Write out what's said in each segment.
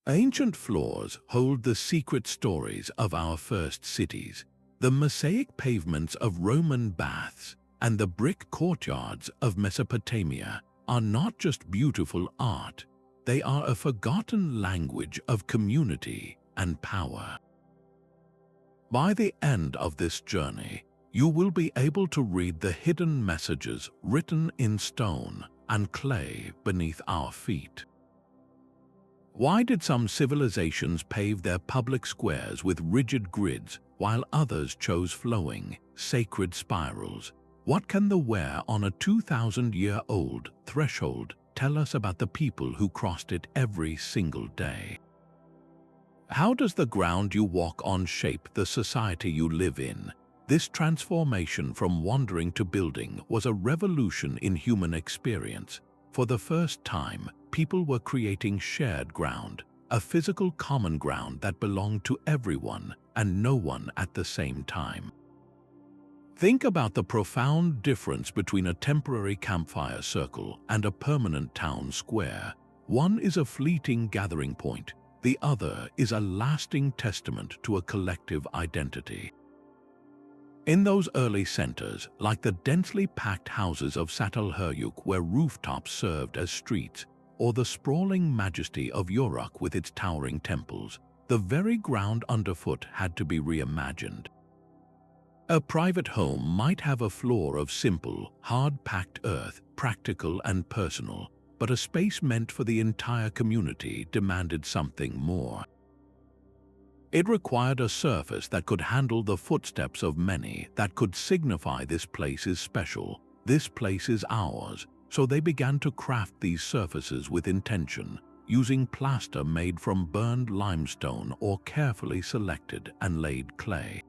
Ancient floors hold the secret stories of our first cities. The mosaic pavements of Roman baths and the brick courtyards of Mesopotamia are not just beautiful art, they are a forgotten language of community and power. By the end of this journey, you will be able to read the hidden messages written in stone and clay beneath our feet. Why did some civilizations pave their public squares with rigid grids while others chose flowing, sacred spirals? What can the wear on a 2,000-year-old threshold tell us about the people who crossed it every single day? How does the ground you walk on shape the society you live in? This transformation from wandering to building was a revolution in human experience. For the first time, people were creating shared ground, a physical common ground that belonged to everyone and no one at the same time. Think about the profound difference between a temporary campfire circle and a permanent town square. One is a fleeting gathering point, the other is a lasting testament to a collective identity. In those early centers, like the densely packed houses of Çatalhöyük where rooftops served as streets, or the sprawling majesty of Uruk with its towering temples, the very ground underfoot had to be reimagined. A private home might have a floor of simple, hard-packed earth, practical and personal, but a space meant for the entire community demanded something more. It required a surface that could handle the footsteps of many, that could signify this place is special, this place is ours. So they began to craft these surfaces with intention, using plaster made from burned limestone or carefully selected and laid clay.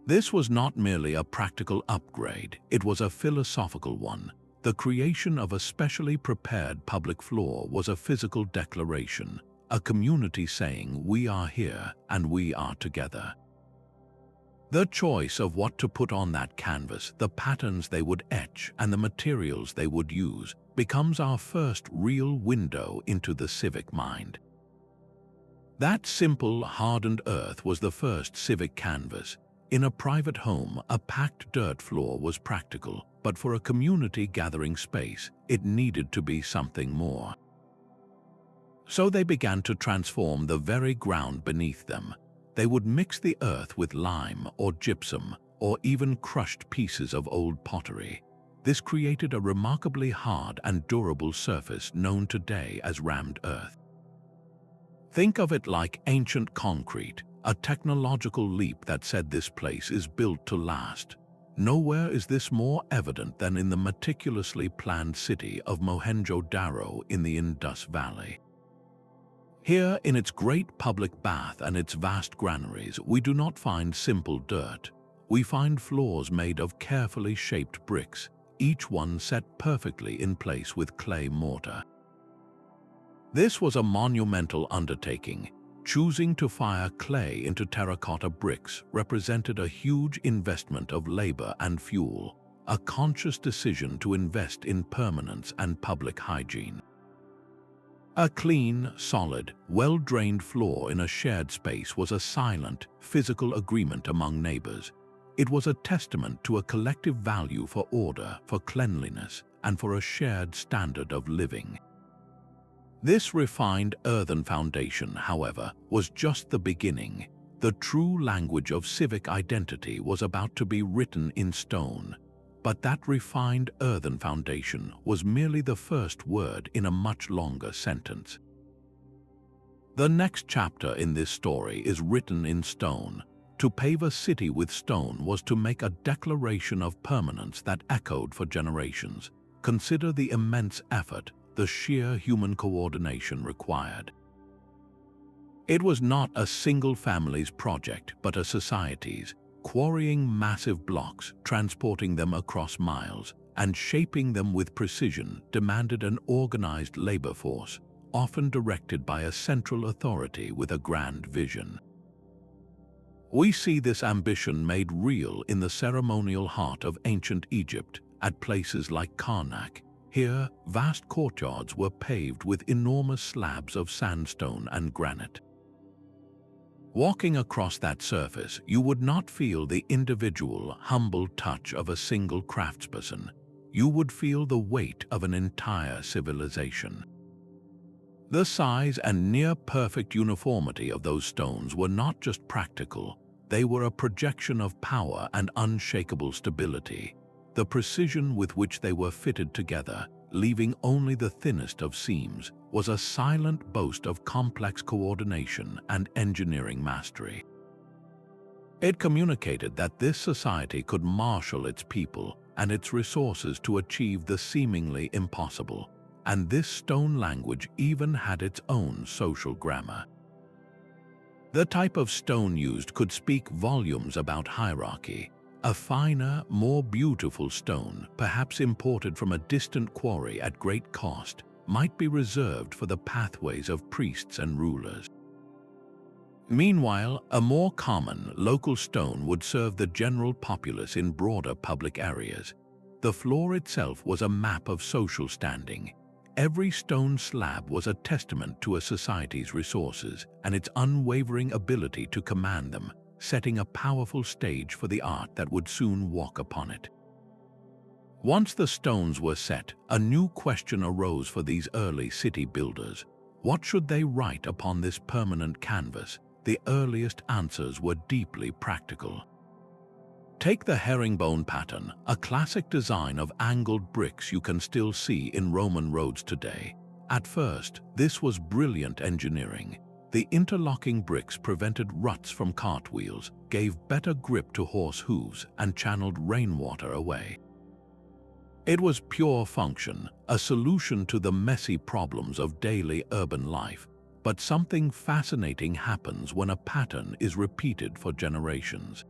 This was not merely a practical upgrade, it was a philosophical one. The creation of a specially prepared public floor was a physical declaration, a community saying, "We are here and we are together." The choice of what to put on that canvas, the patterns they would etch, and the materials they would use becomes our first real window into the civic mind. That simple, hardened earth was the first civic canvas. In a private home, a packed dirt floor was practical, but for a community gathering space, it needed to be something more. So they began to transform the very ground beneath them. They would mix the earth with lime or gypsum, or even crushed pieces of old pottery. This created a remarkably hard and durable surface known today as rammed earth. Think of it like ancient concrete, a technological leap that said this place is built to last. Nowhere is this more evident than in the meticulously planned city of Mohenjo-Daro in the Indus Valley. Here, in its great public bath and its vast granaries, we do not find simple dirt. We find floors made of carefully shaped bricks, each one set perfectly in place with clay mortar. This was a monumental undertaking. Choosing to fire clay into terracotta bricks represented a huge investment of labor and fuel, a conscious decision to invest in permanence and public hygiene. A clean, solid, well-drained floor in a shared space was a silent, physical agreement among neighbors. It was a testament to a collective value for order, for cleanliness, and for a shared standard of living. This refined earthen foundation, however, was just the beginning. The true language of civic identity was about to be written in stone. But that refined earthen foundation was merely the first word in a much longer sentence. The next chapter in this story is written in stone. To pave a city with stone was to make a declaration of permanence that echoed for generations. Consider the immense effort, the sheer human coordination required. It was not a single family's project, but a society's. Quarrying massive blocks, transporting them across miles, and shaping them with precision demanded an organized labor force, often directed by a central authority with a grand vision. We see this ambition made real in the ceremonial heart of ancient Egypt, at places like Karnak. Here, vast courtyards were paved with enormous slabs of sandstone and granite. Walking across that surface, you would not feel the individual, humble touch of a single craftsperson. You would feel the weight of an entire civilization. The size and near-perfect uniformity of those stones were not just practical, they were a projection of power and unshakable stability. The precision with which they were fitted together, leaving only the thinnest of seams, was a silent boast of complex coordination and engineering mastery. It communicated that this society could marshal its people and its resources to achieve the seemingly impossible, and this stone language even had its own social grammar. The type of stone used could speak volumes about hierarchy. A finer, more beautiful stone, perhaps imported from a distant quarry at great cost, might be reserved for the pathways of priests and rulers. Meanwhile, a more common, local stone would serve the general populace in broader public areas. The floor itself was a map of social standing. Every stone slab was a testament to a society's resources and its unwavering ability to command them, setting a powerful stage for the art that would soon walk upon it. Once the stones were set, a new question arose for these early city builders. What should they write upon this permanent canvas? The earliest answers were deeply practical. Take the herringbone pattern, a classic design of angled bricks you can still see in Roman roads today. At first, this was brilliant engineering. The interlocking bricks prevented ruts from cartwheels, gave better grip to horse hooves, and channeled rainwater away. It was pure function, a solution to the messy problems of daily urban life. But something fascinating happens when a pattern is repeated for generations.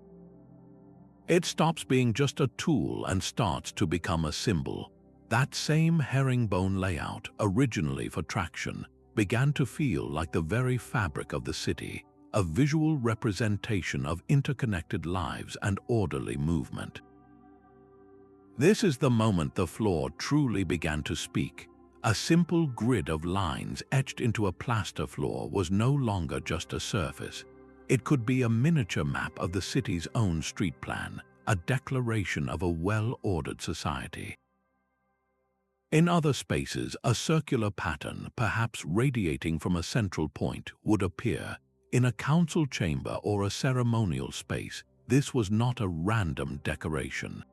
It stops being just a tool and starts to become a symbol. That same herringbone layout, originally for traction, began to feel like the very fabric of the city, a visual representation of interconnected lives and orderly movement. This is the moment the floor truly began to speak. A simple grid of lines etched into a plaster floor was no longer just a surface. It could be a miniature map of the city's own street plan, a declaration of a well-ordered society. In other spaces, a circular pattern, perhaps radiating from a central point, would appear. In a council chamber or a ceremonial space, this was not a random decoration.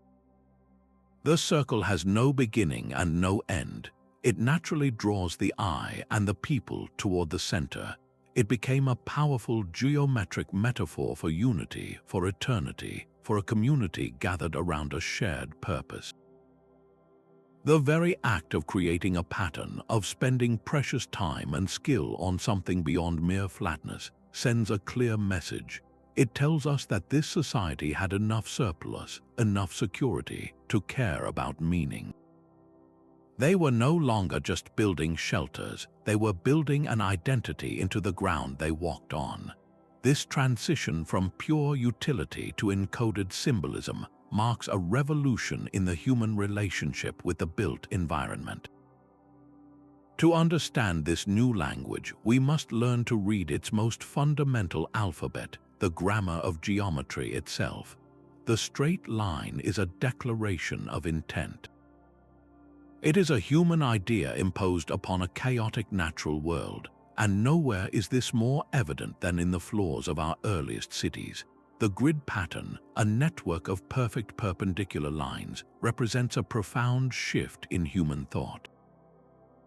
The circle has no beginning and no end. It naturally draws the eye and the people toward the center. It became a powerful geometric metaphor for unity, for eternity, for a community gathered around a shared purpose. The very act of creating a pattern, of spending precious time and skill on something beyond mere flatness, sends a clear message. It tells us that this society had enough surplus, enough security, to care about meaning. They were no longer just building shelters, they were building an identity into the ground they walked on. This transition from pure utility to encoded symbolism marks a revolution in the human relationship with the built environment. To understand this new language, we must learn to read its most fundamental alphabet, the grammar of geometry itself. The straight line is a declaration of intent. It is a human idea imposed upon a chaotic natural world, and nowhere is this more evident than in the floors of our earliest cities. The grid pattern, a network of perfect perpendicular lines, represents a profound shift in human thought.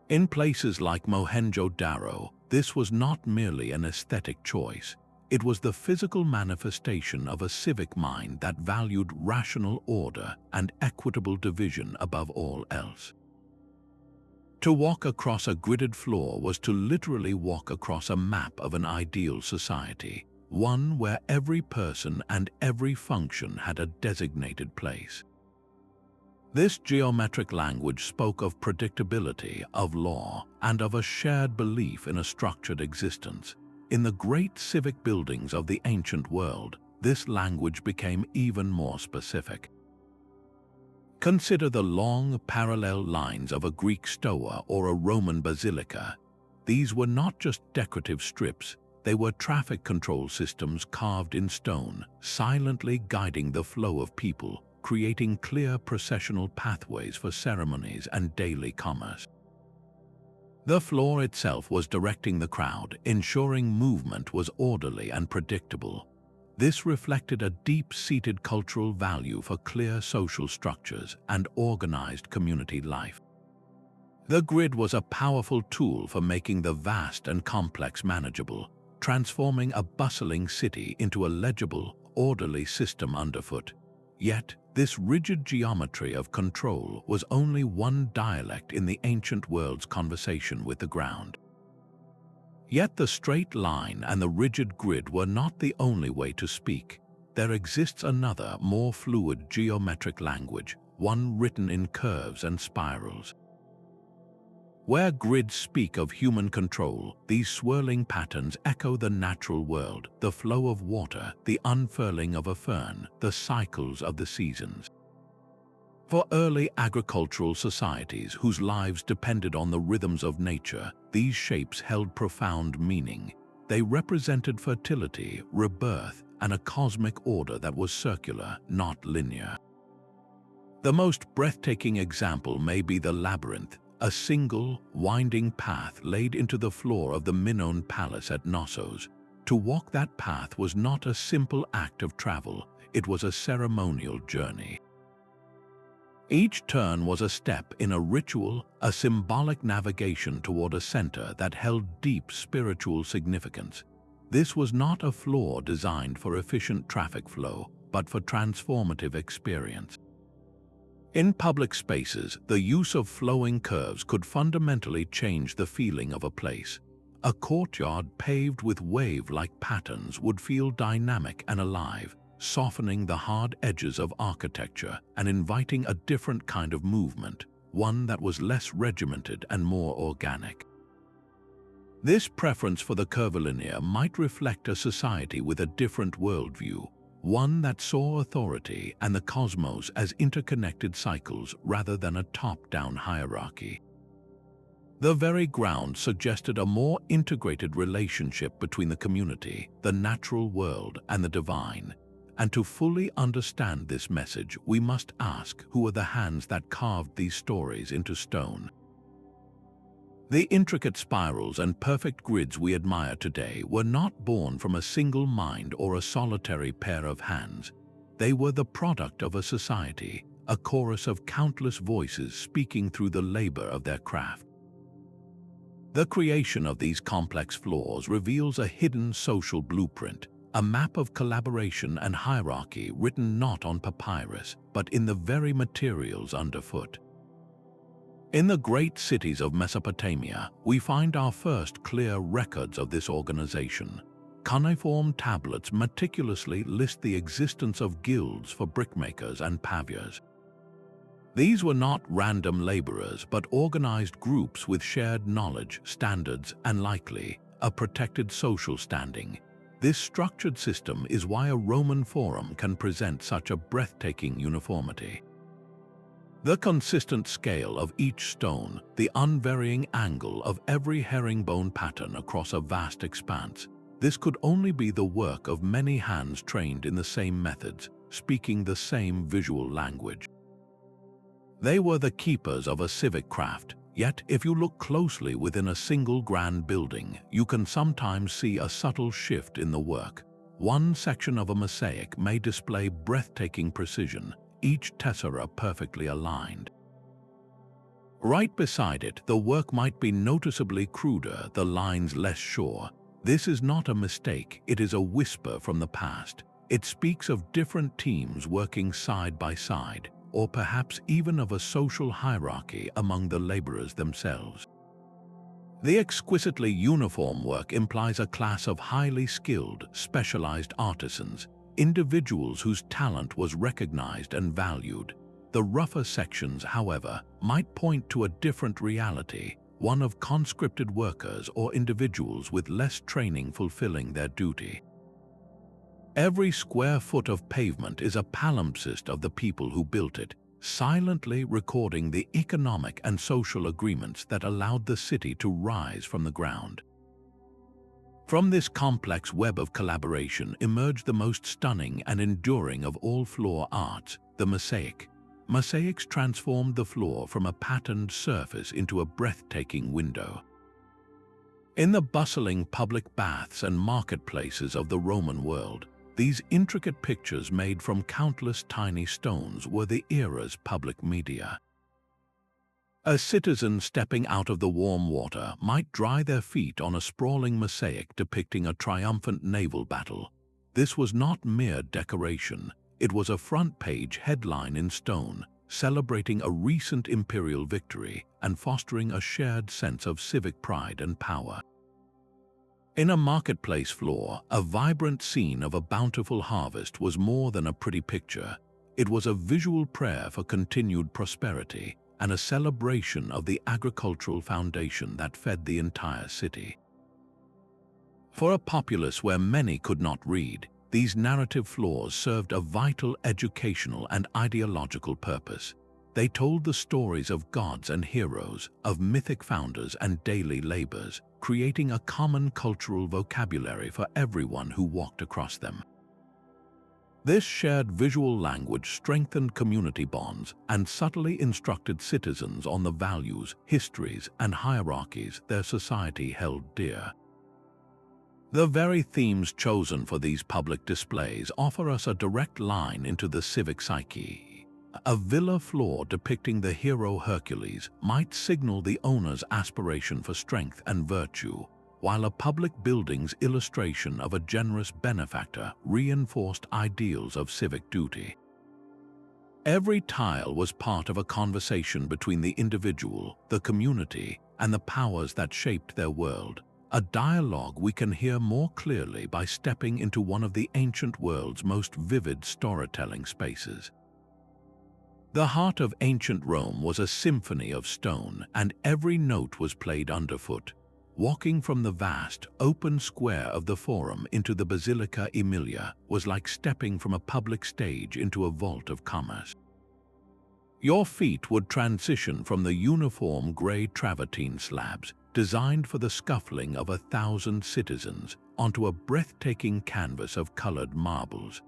In places like Mohenjo-Daro, this was not merely an aesthetic choice. It was the physical manifestation of a civic mind that valued rational order and equitable division above all else. To walk across a gridded floor was to literally walk across a map of an ideal society, one where every person and every function had a designated place. This geometric language spoke of predictability, of law, and of a shared belief in a structured existence. In the great civic buildings of the ancient world, this language became even more specific. Consider the long, parallel lines of a Greek stoa or a Roman basilica. These were not just decorative strips, they were traffic control systems carved in stone, silently guiding the flow of people, creating clear processional pathways for ceremonies and daily commerce. The floor itself was directing the crowd, ensuring movement was orderly and predictable. This reflected a deep-seated cultural value for clear social structures and organized community life. The grid was a powerful tool for making the vast and complex manageable, transforming a bustling city into a legible, orderly system underfoot. Yet, this rigid geometry of control was only one dialect in the ancient world's conversation with the ground. Yet the straight line and the rigid grid were not the only way to speak. There exists another, more fluid geometric language, one written in curves and spirals. Where grids speak of human control, these swirling patterns echo the natural world, the flow of water, the unfurling of a fern, the cycles of the seasons. For early agricultural societies whose lives depended on the rhythms of nature, these shapes held profound meaning. They represented fertility, rebirth, and a cosmic order that was circular, not linear. The most breathtaking example may be the labyrinth, a single, winding path laid into the floor of the Minoan palace at Knossos. To walk that path was not a simple act of travel, it was a ceremonial journey. Each turn was a step in a ritual, a symbolic navigation toward a center that held deep spiritual significance. This was not a floor designed for efficient traffic flow, but for transformative experience. In public spaces, the use of flowing curves could fundamentally change the feeling of a place. A courtyard paved with wave-like patterns would feel dynamic and alive, softening the hard edges of architecture and inviting a different kind of movement, one that was less regimented and more organic. This preference for the curvilinear might reflect a society with a different worldview, one that saw authority and the cosmos as interconnected cycles rather than a top-down hierarchy. The very ground suggested a more integrated relationship between the community, the natural world, and the divine. And to fully understand this message, we must ask, who are the hands that carved these stories into stone? The intricate spirals and perfect grids we admire today were not born from a single mind or a solitary pair of hands. They were the product of a society, a chorus of countless voices speaking through the labor of their craft. The creation of these complex floors reveals a hidden social blueprint, a map of collaboration and hierarchy written not on papyrus, but in the very materials underfoot. In the great cities of Mesopotamia, we find our first clear records of this organization. Cuneiform tablets meticulously list the existence of guilds for brickmakers and paviors. These were not random laborers, but organized groups with shared knowledge, standards, and likely a protected social standing. This structured system is why a Roman forum can present such a breathtaking uniformity. The consistent scale of each stone, the unvarying angle of every herringbone pattern across a vast expanse, this could only be the work of many hands trained in the same methods, speaking the same visual language. They were the keepers of a civic craft, yet if you look closely within a single grand building, you can sometimes see a subtle shift in the work. One section of a mosaic may display breathtaking precision, each tessera perfectly aligned. Right beside it, the work might be noticeably cruder, the lines less sure. This is not a mistake, it is a whisper from the past. It speaks of different teams working side by side, or perhaps even of a social hierarchy among the laborers themselves. The exquisitely uniform work implies a class of highly skilled, specialized artisans, individuals whose talent was recognized and valued. The rougher sections, however, might point to a different reality, one of conscripted workers or individuals with less training fulfilling their duty. Every square foot of pavement is a palimpsest of the people who built it, silently recording the economic and social agreements that allowed the city to rise from the ground. From this complex web of collaboration emerged the most stunning and enduring of all floor arts, the mosaic. Mosaics transformed the floor from a patterned surface into a breathtaking window. In the bustling public baths and marketplaces of the Roman world, these intricate pictures made from countless tiny stones were the era's public media. A citizen stepping out of the warm water might dry their feet on a sprawling mosaic depicting a triumphant naval battle. This was not mere decoration, it was a front-page headline in stone, celebrating a recent imperial victory and fostering a shared sense of civic pride and power. In a marketplace floor, a vibrant scene of a bountiful harvest was more than a pretty picture. It was a visual prayer for continued prosperity and a celebration of the agricultural foundation that fed the entire city. For a populace where many could not read, these narrative floors served a vital educational and ideological purpose. They told the stories of gods and heroes, of mythic founders and daily laborers, creating a common cultural vocabulary for everyone who walked across them. This shared visual language strengthened community bonds and subtly instructed citizens on the values, histories, and hierarchies their society held dear. The very themes chosen for these public displays offer us a direct line into the civic psyche. A villa floor depicting the hero Hercules might signal the owner's aspiration for strength and virtue, while a public building's illustration of a generous benefactor reinforced ideals of civic duty. Every tile was part of a conversation between the individual, the community, and the powers that shaped their world, a dialogue we can hear more clearly by stepping into one of the ancient world's most vivid storytelling spaces. The heart of ancient Rome was a symphony of stone, and every note was played underfoot. Walking from the vast, open square of the Forum into the Basilica Aemilia was like stepping from a public stage into a vault of commerce. Your feet would transition from the uniform grey travertine slabs, designed for the scuffling of 1,000 citizens, onto a breathtaking canvas of colored marbles.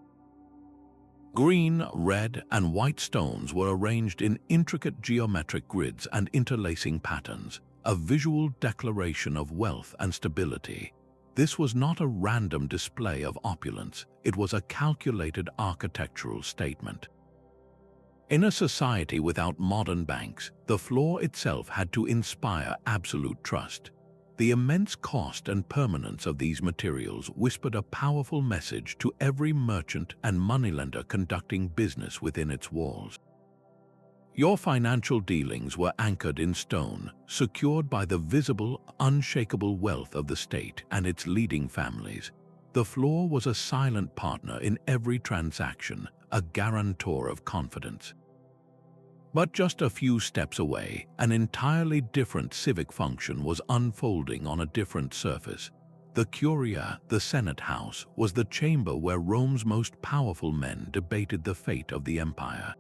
Green, red, and white stones were arranged in intricate geometric grids and interlacing patterns, a visual declaration of wealth and stability. This was not a random display of opulence, it was a calculated architectural statement. In a society without modern banks, the floor itself had to inspire absolute trust. The immense cost and permanence of these materials whispered a powerful message to every merchant and moneylender conducting business within its walls. Your financial dealings were anchored in stone, secured by the visible, unshakable wealth of the state and its leading families. The floor was a silent partner in every transaction, a guarantor of confidence. But just a few steps away, an entirely different civic function was unfolding on a different surface. The Curia, the Senate House, was the chamber where Rome's most powerful men debated the fate of the empire.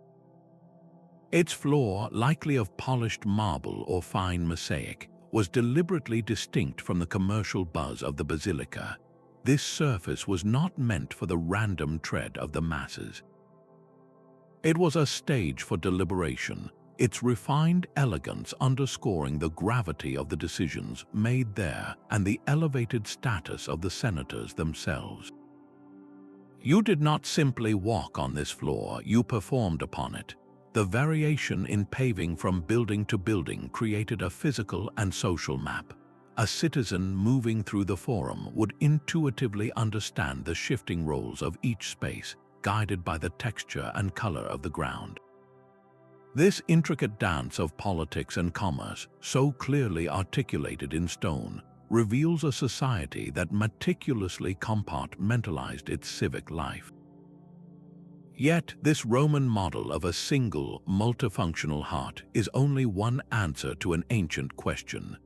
Its floor, likely of polished marble or fine mosaic, was deliberately distinct from the commercial buzz of the basilica. This surface was not meant for the random tread of the masses. It was a stage for deliberation, its refined elegance underscoring the gravity of the decisions made there and the elevated status of the senators themselves. You did not simply walk on this floor, you performed upon it. The variation in paving from building to building created a physical and social map. A citizen moving through the Forum would intuitively understand the shifting roles of each space, guided by the texture and color of the ground. This intricate dance of politics and commerce, so clearly articulated in stone, reveals a society that meticulously compartmentalized its civic life. Yet, this Roman model of a single, multifunctional heart is only one answer to an ancient question.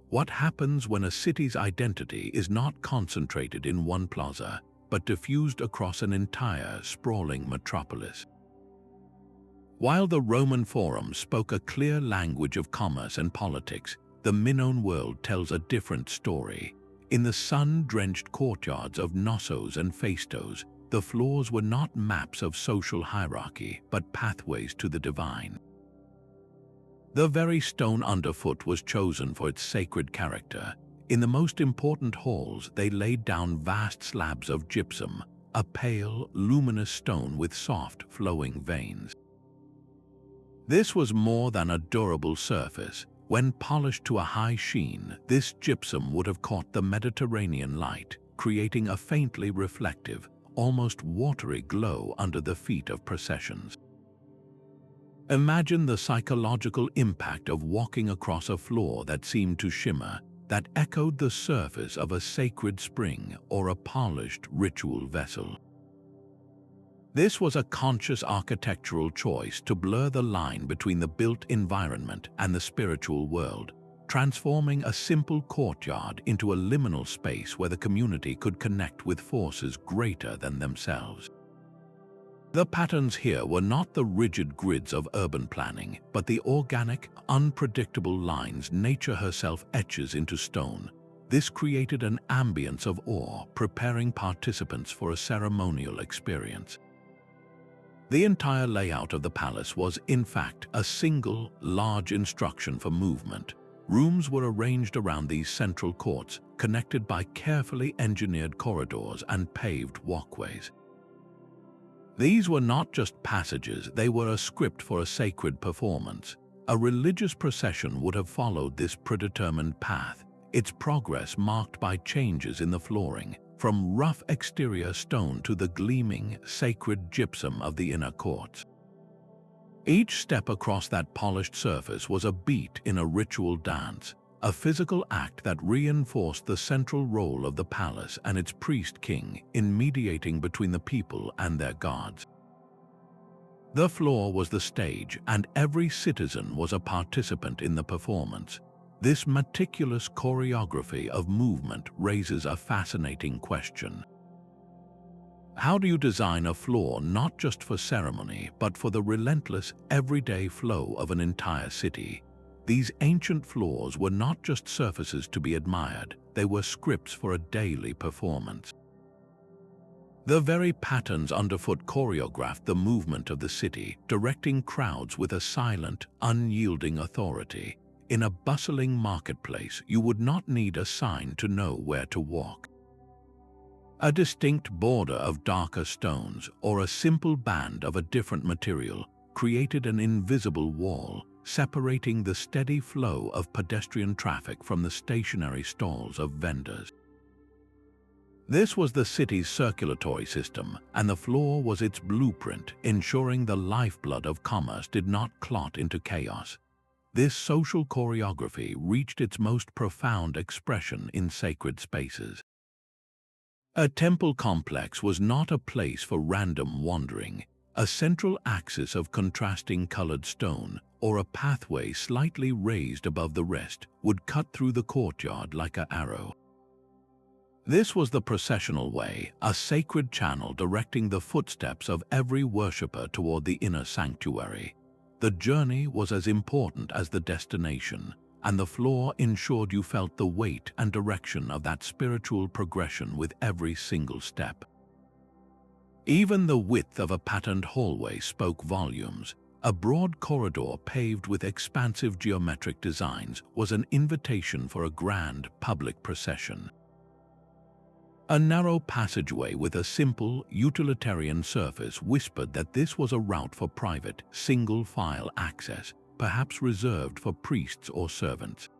What happens when a city's identity is not concentrated in one plaza, but diffused across an entire, sprawling metropolis? While the Roman Forum spoke a clear language of commerce and politics, the Minoan world tells a different story. In the sun-drenched courtyards of Knossos and Phaistos, the floors were not maps of social hierarchy, but pathways to the divine. The very stone underfoot was chosen for its sacred character. In the most important halls, they laid down vast slabs of gypsum, a pale, luminous stone with soft, flowing veins. This was more than a durable surface. When polished to a high sheen, this gypsum would have caught the Mediterranean light, creating a faintly reflective, almost watery glow under the feet of processions. Imagine the psychological impact of walking across a floor that seemed to shimmer, that echoed the surface of a sacred spring or a polished ritual vessel. This was a conscious architectural choice to blur the line between the built environment and the spiritual world, transforming a simple courtyard into a liminal space where the community could connect with forces greater than themselves. The patterns here were not the rigid grids of urban planning, but the organic, unpredictable lines nature herself etches into stone. This created an ambience of awe, preparing participants for a ceremonial experience. The entire layout of the palace was, in fact, a single, large instruction for movement. Rooms were arranged around these central courts, connected by carefully engineered corridors and paved walkways. These were not just passages, they were a script for a sacred performance. A religious procession would have followed this predetermined path, its progress marked by changes in the flooring, from rough exterior stone to the gleaming, sacred gypsum of the inner courts. Each step across that polished surface was a beat in a ritual dance, a physical act that reinforced the central role of the palace and its priest-king in mediating between the people and their gods. The floor was the stage, and every citizen was a participant in the performance. This meticulous choreography of movement raises a fascinating question. How do you design a floor not just for ceremony, but for the relentless, everyday flow of an entire city? These ancient floors were not just surfaces to be admired, they were scripts for a daily performance. The very patterns underfoot choreographed the movement of the city, directing crowds with a silent, unyielding authority. In a bustling marketplace, you would not need a sign to know where to walk. A distinct border of darker stones or a simple band of a different material created an invisible wall, separating the steady flow of pedestrian traffic from the stationary stalls of vendors. This was the city's circulatory system, and the floor was its blueprint, ensuring the lifeblood of commerce did not clot into chaos. This social choreography reached its most profound expression in sacred spaces. A temple complex was not a place for random wandering. A central axis of contrasting colored stone, or a pathway slightly raised above the rest, would cut through the courtyard like an arrow. This was the processional way, a sacred channel directing the footsteps of every worshipper toward the inner sanctuary. The journey was as important as the destination, and the floor ensured you felt the weight and direction of that spiritual progression with every single step. Even the width of a patterned hallway spoke volumes. A broad corridor paved with expansive geometric designs was an invitation for a grand public procession. A narrow passageway with a simple, utilitarian surface whispered that this was a route for private, single-file access, perhaps reserved for priests or servants.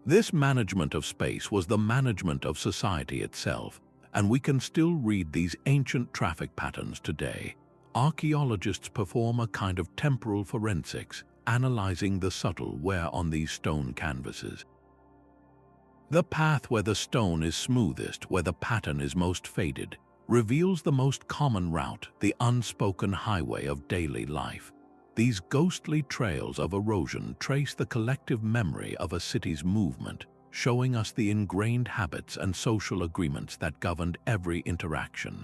This management of space was the management of society itself, and we can still read these ancient traffic patterns today. Archaeologists perform a kind of temporal forensics, analyzing the subtle wear on these stone canvases. The path where the stone is smoothest, where the pattern is most faded, reveals the most common route, the unspoken highway of daily life. These ghostly trails of erosion trace the collective memory of a city's movement, showing us the ingrained habits and social agreements that governed every interaction.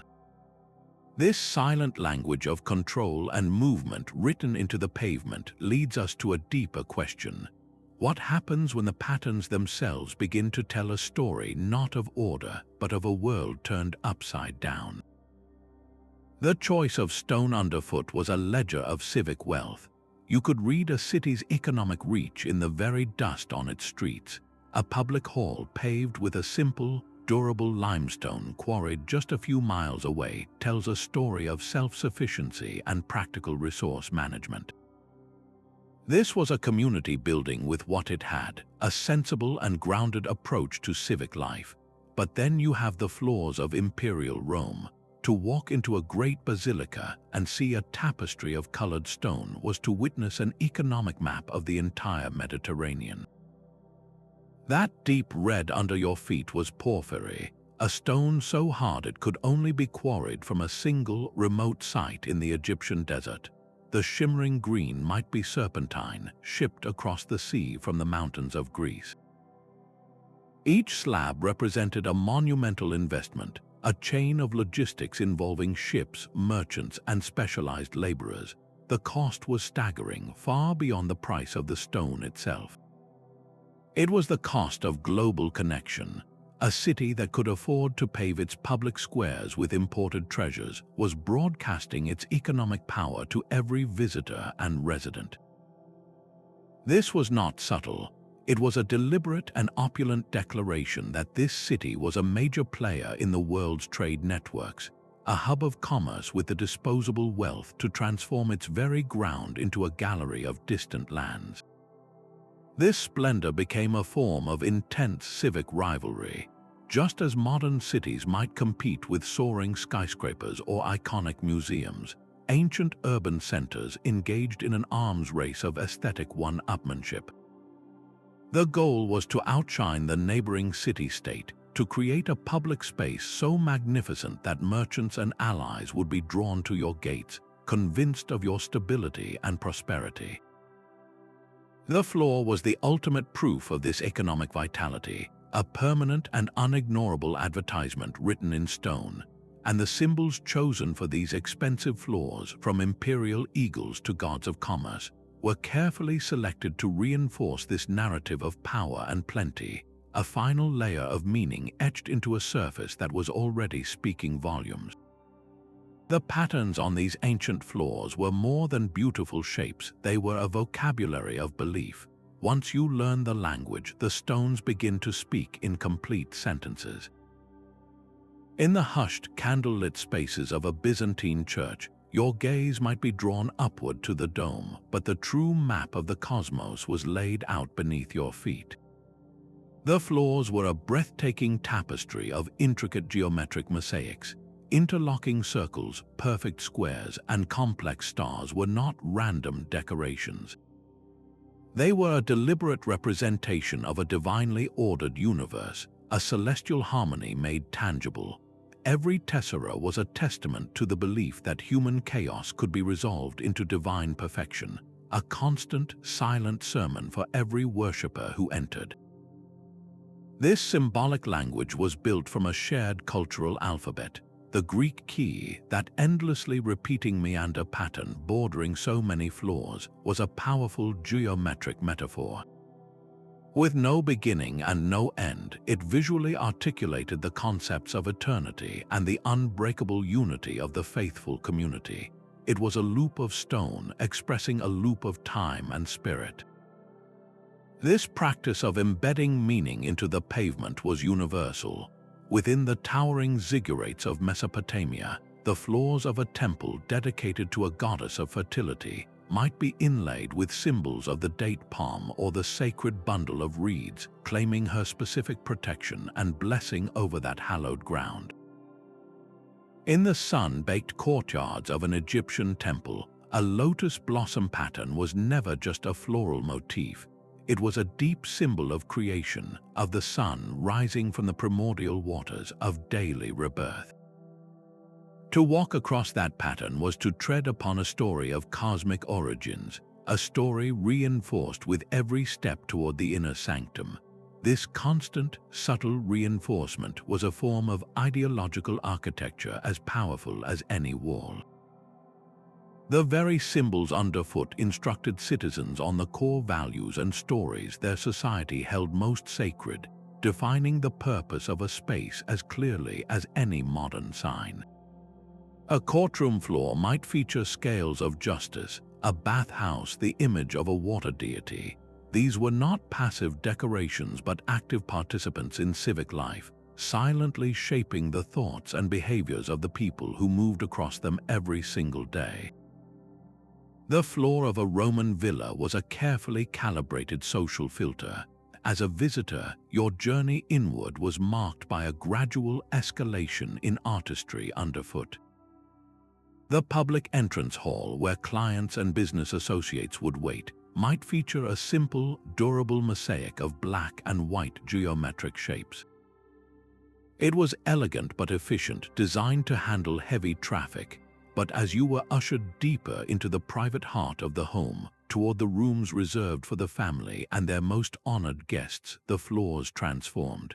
This silent language of control and movement written into the pavement leads us to a deeper question. What happens when the patterns themselves begin to tell a story not of order, but of a world turned upside down? The choice of stone underfoot was a ledger of civic wealth. You could read a city's economic reach in the very dust on its streets. A public hall paved with a simple, durable limestone quarried just a few miles away tells a story of self-sufficiency and practical resource management. This was a community building with what it had, a sensible and grounded approach to civic life. But then you have the floors of imperial Rome. To walk into a great basilica and see a tapestry of colored stone was to witness an economic map of the entire Mediterranean. That deep red under your feet was porphyry, a stone so hard it could only be quarried from a single, remote site in the Egyptian desert. The shimmering green might be serpentine, shipped across the sea from the mountains of Greece. Each slab represented a monumental investment, a chain of logistics involving ships, merchants, and specialized laborers. The cost was staggering, far beyond the price of the stone itself. It was the cost of global connection. A city that could afford to pave its public squares with imported treasures was broadcasting its economic power to every visitor and resident. This was not subtle. It was a deliberate and opulent declaration that this city was a major player in the world's trade networks, a hub of commerce with the disposable wealth to transform its very ground into a gallery of distant lands. This splendor became a form of intense civic rivalry. Just as modern cities might compete with soaring skyscrapers or iconic museums, ancient urban centers engaged in an arms race of aesthetic one-upmanship. The goal was to outshine the neighboring city-state, to create a public space so magnificent that merchants and allies would be drawn to your gates, convinced of your stability and prosperity. The floor was the ultimate proof of this economic vitality, a permanent and unignorable advertisement written in stone, and the symbols chosen for these expensive floors, from imperial eagles to gods of commerce, were carefully selected to reinforce this narrative of power and plenty, a final layer of meaning etched into a surface that was already speaking volumes. The patterns on these ancient floors were more than beautiful shapes, they were a vocabulary of belief. Once you learn the language, the stones begin to speak in complete sentences. In the hushed, candlelit spaces of a Byzantine church, your gaze might be drawn upward to the dome, but the true map of the cosmos was laid out beneath your feet. The floors were a breathtaking tapestry of intricate geometric mosaics. Interlocking circles, perfect squares, and complex stars were not random decorations. They were a deliberate representation of a divinely ordered universe, a celestial harmony made tangible. Every tessera was a testament to the belief that human chaos could be resolved into divine perfection, a constant, silent sermon for every worshipper who entered. This symbolic language was built from a shared cultural alphabet. The Greek key, that endlessly repeating meander pattern bordering so many floors, was a powerful geometric metaphor. With no beginning and no end, it visually articulated the concepts of eternity and the unbreakable unity of the faithful community. It was a loop of stone expressing a loop of time and spirit. This practice of embedding meaning into the pavement was universal. Within the towering ziggurats of Mesopotamia, the floors of a temple dedicated to a goddess of fertility might be inlaid with symbols of the date palm or the sacred bundle of reeds, claiming her specific protection and blessing over that hallowed ground. In the sun-baked courtyards of an Egyptian temple, a lotus blossom pattern was never just a floral motif. It was a deep symbol of creation, of the sun rising from the primordial waters, of daily rebirth. To walk across that pattern was to tread upon a story of cosmic origins, a story reinforced with every step toward the inner sanctum. This constant, subtle reinforcement was a form of ideological architecture as powerful as any wall. The very symbols underfoot instructed citizens on the core values and stories their society held most sacred, defining the purpose of a space as clearly as any modern sign. A courtroom floor might feature scales of justice, a bathhouse the image of a water deity. These were not passive decorations but active participants in civic life, silently shaping the thoughts and behaviors of the people who moved across them every single day. The floor of a Roman villa was a carefully calibrated social filter. As a visitor, your journey inward was marked by a gradual escalation in artistry underfoot. The public entrance hall, where clients and business associates would wait, might feature a simple, durable mosaic of black and white geometric shapes. It was elegant but efficient, designed to handle heavy traffic, but as you were ushered deeper into the private heart of the home, toward the rooms reserved for the family and their most honored guests, the floors transformed.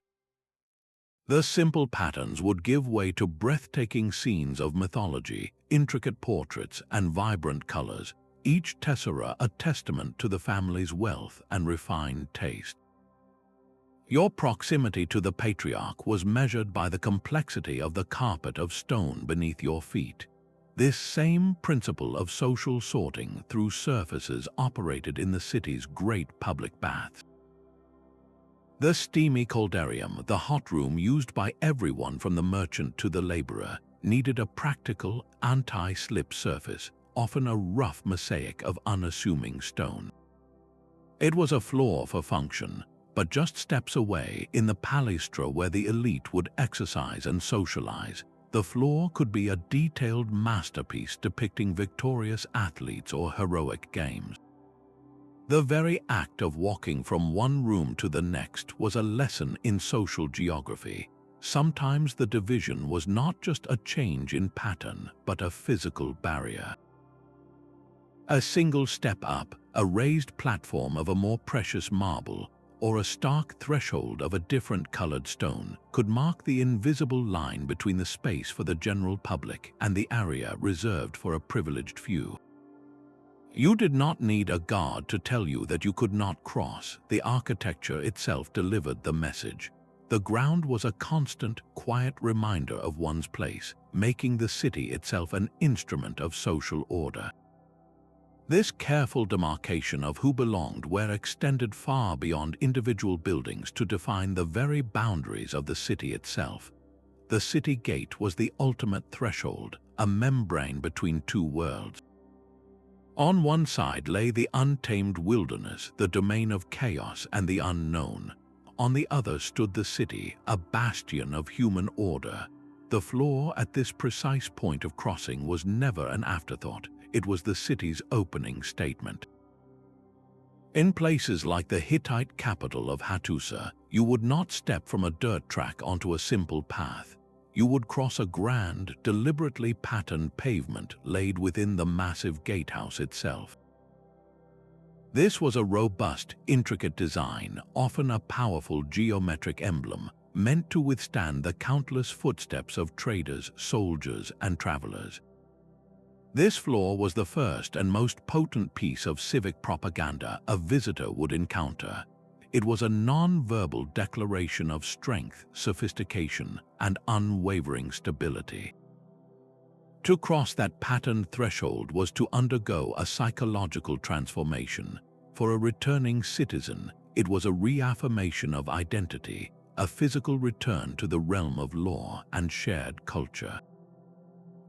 The simple patterns would give way to breathtaking scenes of mythology, intricate portraits, and vibrant colors, each tessera a testament to the family's wealth and refined taste. Your proximity to the patriarch was measured by the complexity of the carpet of stone beneath your feet. This same principle of social sorting through surfaces operated in the city's great public baths. The steamy caldarium, the hot room used by everyone from the merchant to the laborer, needed a practical, anti-slip surface, often a rough mosaic of unassuming stone. It was a floor for function, but just steps away, in the palaestra where the elite would exercise and socialize, the floor could be a detailed masterpiece depicting victorious athletes or heroic games. The very act of walking from one room to the next was a lesson in social geography. Sometimes the division was not just a change in pattern, but a physical barrier. A single step up, a raised platform of a more precious marble, or a stark threshold of a different colored stone could mark the invisible line between the space for the general public and the area reserved for a privileged few. You did not need a guard to tell you that you could not cross. The architecture itself delivered the message. The ground was a constant, quiet reminder of one's place, making the city itself an instrument of social order. This careful demarcation of who belonged where extended far beyond individual buildings to define the very boundaries of the city itself. The city gate was the ultimate threshold, a membrane between two worlds. On one side lay the untamed wilderness, the domain of chaos and the unknown. On the other stood the city, a bastion of human order. The floor at this precise point of crossing was never an afterthought. It was the city's opening statement. In places like the Hittite capital of Hattusa, you would not step from a dirt track onto a simple path. You would cross a grand, deliberately patterned pavement laid within the massive gatehouse itself. This was a robust, intricate design, often a powerful geometric emblem, meant to withstand the countless footsteps of traders, soldiers, and travelers. This floor was the first and most potent piece of civic propaganda a visitor would encounter. It was a non-verbal declaration of strength, sophistication, and unwavering stability. To cross that patterned threshold was to undergo a psychological transformation. For a returning citizen, it was a reaffirmation of identity, a physical return to the realm of law and shared culture.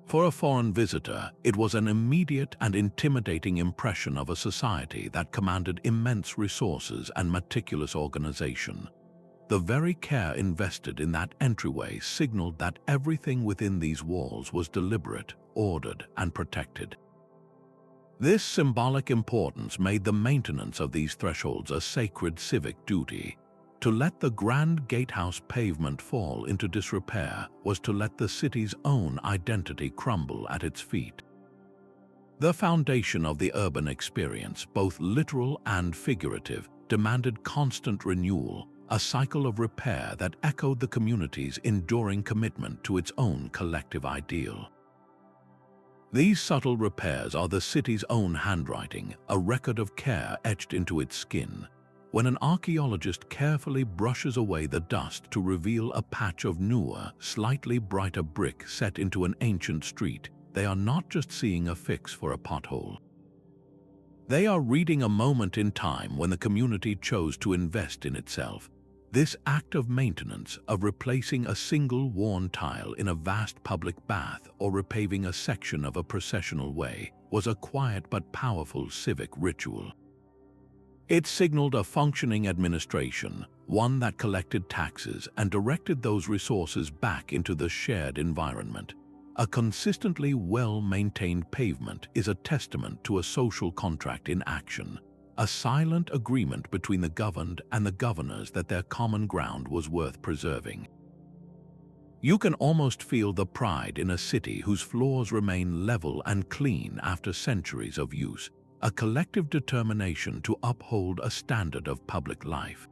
For a foreign visitor, it was an immediate and intimidating impression of a society that commanded immense resources and meticulous organization. The very care invested in that entryway signaled that everything within these walls was deliberate, ordered, and protected. This symbolic importance made the maintenance of these thresholds a sacred civic duty. To let the grand gatehouse pavement fall into disrepair was to let the city's own identity crumble at its feet. The foundation of the urban experience, both literal and figurative, demanded constant renewal, a cycle of repair that echoed the community's enduring commitment to its own collective ideal. These subtle repairs are the city's own handwriting, a record of care etched into its skin. When an archaeologist carefully brushes away the dust to reveal a patch of newer, slightly brighter brick set into an ancient street, they are not just seeing a fix for a pothole. They are reading a moment in time when the community chose to invest in itself. This act of maintenance, of replacing a single worn tile in a vast public bath or repaving a section of a processional way, was a quiet but powerful civic ritual. It signaled a functioning administration, one that collected taxes and directed those resources back into the shared environment. A consistently well-maintained pavement is a testament to a social contract in action, a silent agreement between the governed and the governors that their common ground was worth preserving. You can almost feel the pride in a city whose floors remain level and clean after centuries of use, a collective determination to uphold a standard of public life.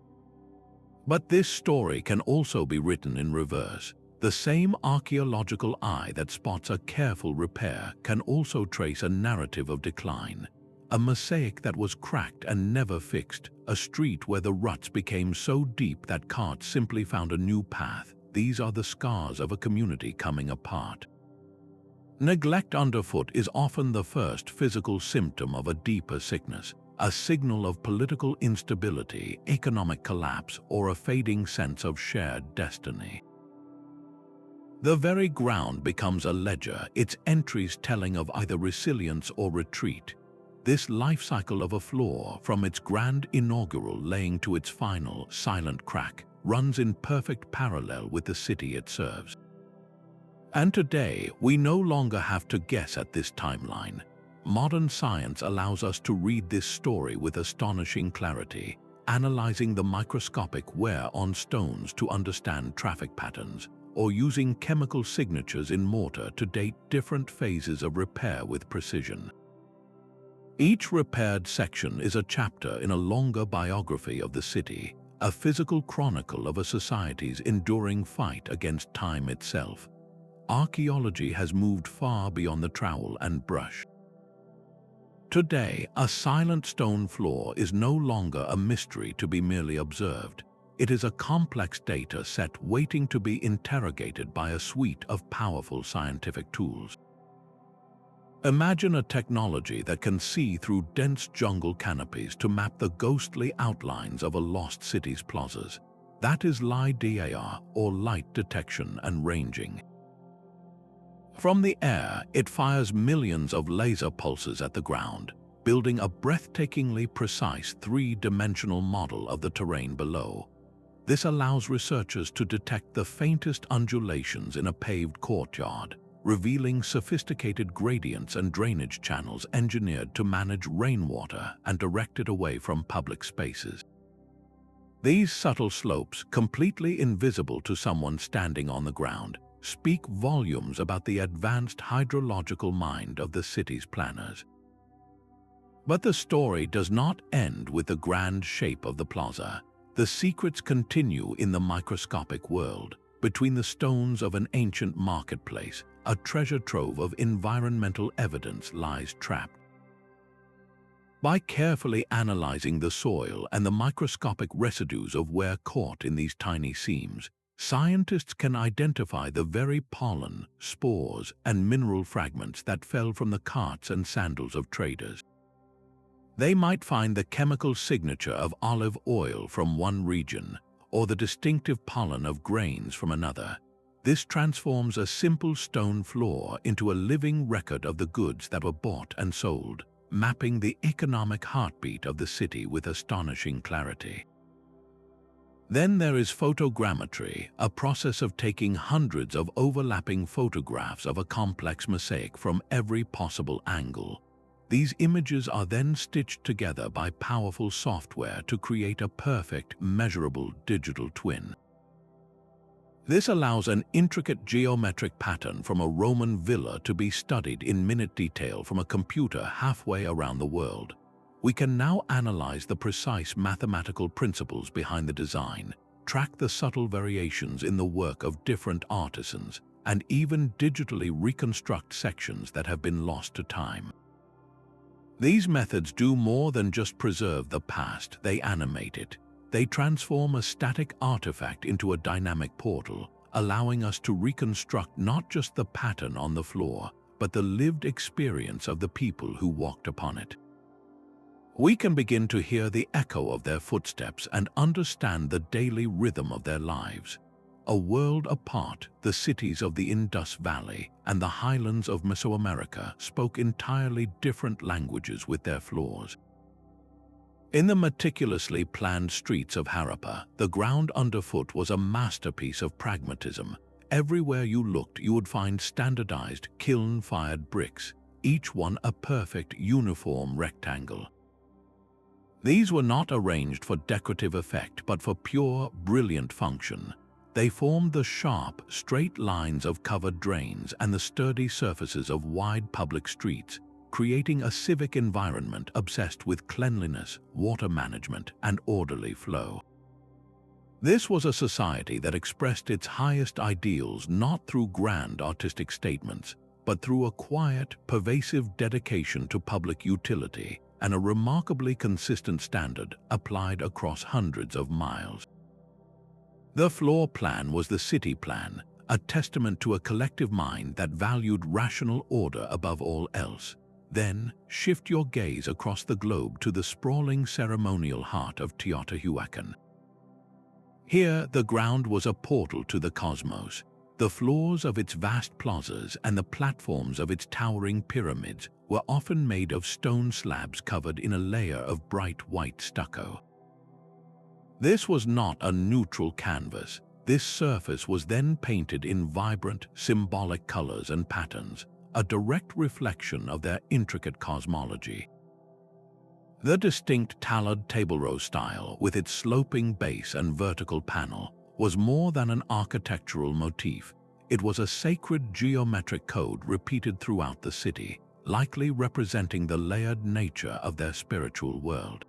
But this story can also be written in reverse. The same archaeological eye that spots a careful repair can also trace a narrative of decline. A mosaic that was cracked and never fixed, a street where the ruts became so deep that carts simply found a new path. These are the scars of a community coming apart. Neglect underfoot is often the first physical symptom of a deeper sickness, a signal of political instability, economic collapse, or a fading sense of shared destiny. The very ground becomes a ledger, its entries telling of either resilience or retreat. This life cycle of a floor, from its grand inaugural laying to its final, silent crack, runs in perfect parallel with the city it serves. And today, we no longer have to guess at this timeline. Modern science allows us to read this story with astonishing clarity, analyzing the microscopic wear on stones to understand traffic patterns, or using chemical signatures in mortar to date different phases of repair with precision. Each repaired section is a chapter in a longer biography of the city, a physical chronicle of a society's enduring fight against time itself. Archaeology has moved far beyond the trowel and brush. Today, a silent stone floor is no longer a mystery to be merely observed. It is a complex data set waiting to be interrogated by a suite of powerful scientific tools. Imagine a technology that can see through dense jungle canopies to map the ghostly outlines of a lost city's plazas. That is LiDAR, or light detection and ranging. From the air, it fires millions of laser pulses at the ground, building a breathtakingly precise three-dimensional model of the terrain below. This allows researchers to detect the faintest undulations in a paved courtyard, revealing sophisticated gradients and drainage channels engineered to manage rainwater and direct it away from public spaces. These subtle slopes, completely invisible to someone standing on the ground, speak volumes about the advanced hydrological mind of the city's planners. But the story does not end with the grand shape of the plaza. The secrets continue in the microscopic world. Between the stones of an ancient marketplace, a treasure trove of environmental evidence lies trapped. By carefully analyzing the soil and the microscopic residues of wear caught in these tiny seams, scientists can identify the very pollen, spores, and mineral fragments that fell from the carts and sandals of traders. They might find the chemical signature of olive oil from one region, or the distinctive pollen of grains from another. This transforms a simple stone floor into a living record of the goods that were bought and sold, mapping the economic heartbeat of the city with astonishing clarity. Then there is photogrammetry, a process of taking hundreds of overlapping photographs of a complex mosaic from every possible angle. These images are then stitched together by powerful software to create a perfect, measurable digital twin. This allows an intricate geometric pattern from a Roman villa to be studied in minute detail from a computer halfway around the world. We can now analyze the precise mathematical principles behind the design, track the subtle variations in the work of different artisans, and even digitally reconstruct sections that have been lost to time. These methods do more than just preserve the past, they animate it. They transform a static artifact into a dynamic portal, allowing us to reconstruct not just the pattern on the floor, but the lived experience of the people who walked upon it. We can begin to hear the echo of their footsteps and understand the daily rhythm of their lives. A world apart, the cities of the Indus Valley and the highlands of Mesoamerica spoke entirely different languages with their floors. In the meticulously planned streets of Harappa, the ground underfoot was a masterpiece of pragmatism. Everywhere you looked, you would find standardized, kiln-fired bricks, each one a perfect, uniform rectangle. These were not arranged for decorative effect, but for pure, brilliant function. They formed the sharp, straight lines of covered drains and the sturdy surfaces of wide public streets, creating a civic environment obsessed with cleanliness, water management, and orderly flow. This was a society that expressed its highest ideals not through grand artistic statements, but through a quiet, pervasive dedication to public utility and a remarkably consistent standard applied across hundreds of miles. The floor plan was the city plan, a testament to a collective mind that valued rational order above all else. Then, shift your gaze across the globe to the sprawling ceremonial heart of Teotihuacan. Here, the ground was a portal to the cosmos. The floors of its vast plazas and the platforms of its towering pyramids were often made of stone slabs covered in a layer of bright white stucco. This was not a neutral canvas. This surface was then painted in vibrant, symbolic colors and patterns, a direct reflection of their intricate cosmology. The distinct tallard table row style, with its sloping base and vertical panel, was more than an architectural motif. It was a sacred geometric code repeated throughout the city, likely representing the layered nature of their spiritual world.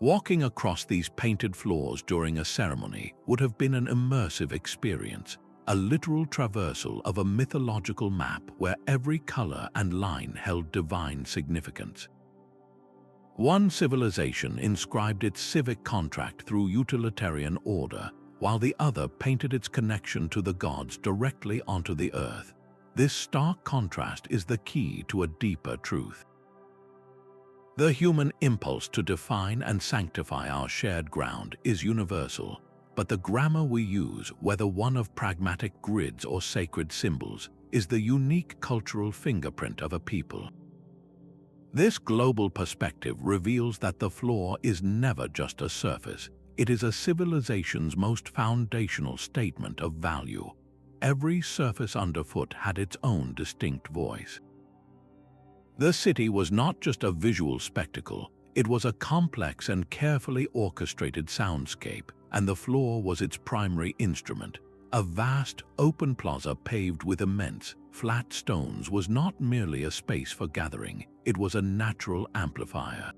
Walking across these painted floors during a ceremony would have been an immersive experience, a literal traversal of a mythological map where every color and line held divine significance. One civilization inscribed its civic contract through utilitarian order, while the other painted its connection to the gods directly onto the earth. This stark contrast is the key to a deeper truth. The human impulse to define and sanctify our shared ground is universal, but the grammar we use, whether one of pragmatic grids or sacred symbols, is the unique cultural fingerprint of a people. This global perspective reveals that the floor is never just a surface. It is a civilization's most foundational statement of value. Every surface underfoot had its own distinct voice. The city was not just a visual spectacle, it was a complex and carefully orchestrated soundscape, and the floor was its primary instrument. A vast, open plaza paved with immense, flat stones was not merely a space for gathering, it was a natural amplifier.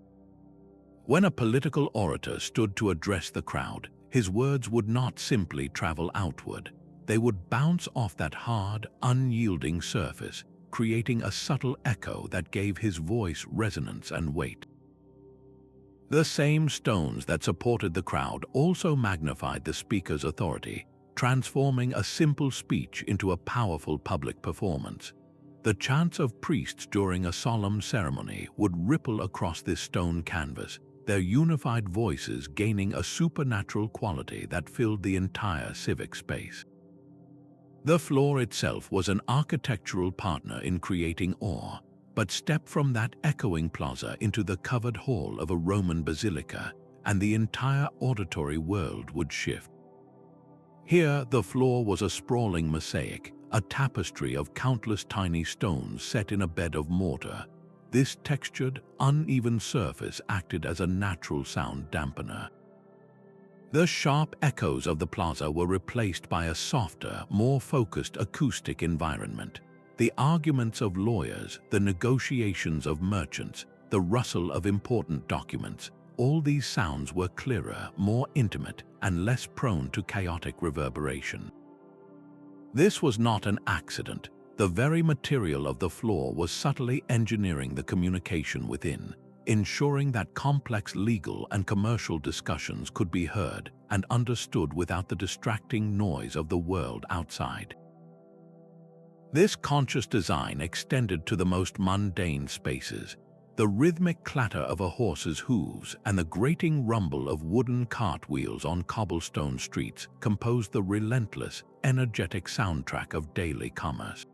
When a political orator stood to address the crowd, his words would not simply travel outward. They would bounce off that hard, unyielding surface, creating a subtle echo that gave his voice resonance and weight. The same stones that supported the crowd also magnified the speaker's authority, transforming a simple speech into a powerful public performance. The chants of priests during a solemn ceremony would ripple across this stone canvas, their unified voices gaining a supernatural quality that filled the entire civic space. The floor itself was an architectural partner in creating awe, but step from that echoing plaza into the covered hall of a Roman basilica, and the entire auditory world would shift. Here, the floor was a sprawling mosaic, a tapestry of countless tiny stones set in a bed of mortar. This textured, uneven surface acted as a natural sound dampener. The sharp echoes of the plaza were replaced by a softer, more focused acoustic environment. The arguments of lawyers, the negotiations of merchants, the rustle of important documents, all these sounds were clearer, more intimate, and less prone to chaotic reverberation. This was not an accident. The very material of the floor was subtly engineering the communication within, ensuring that complex legal and commercial discussions could be heard and understood without the distracting noise of the world outside. This conscious design extended to the most mundane spaces. The rhythmic clatter of a horse's hooves and the grating rumble of wooden cartwheels on cobblestone streets composed the relentless, energetic soundtrack of daily commerce.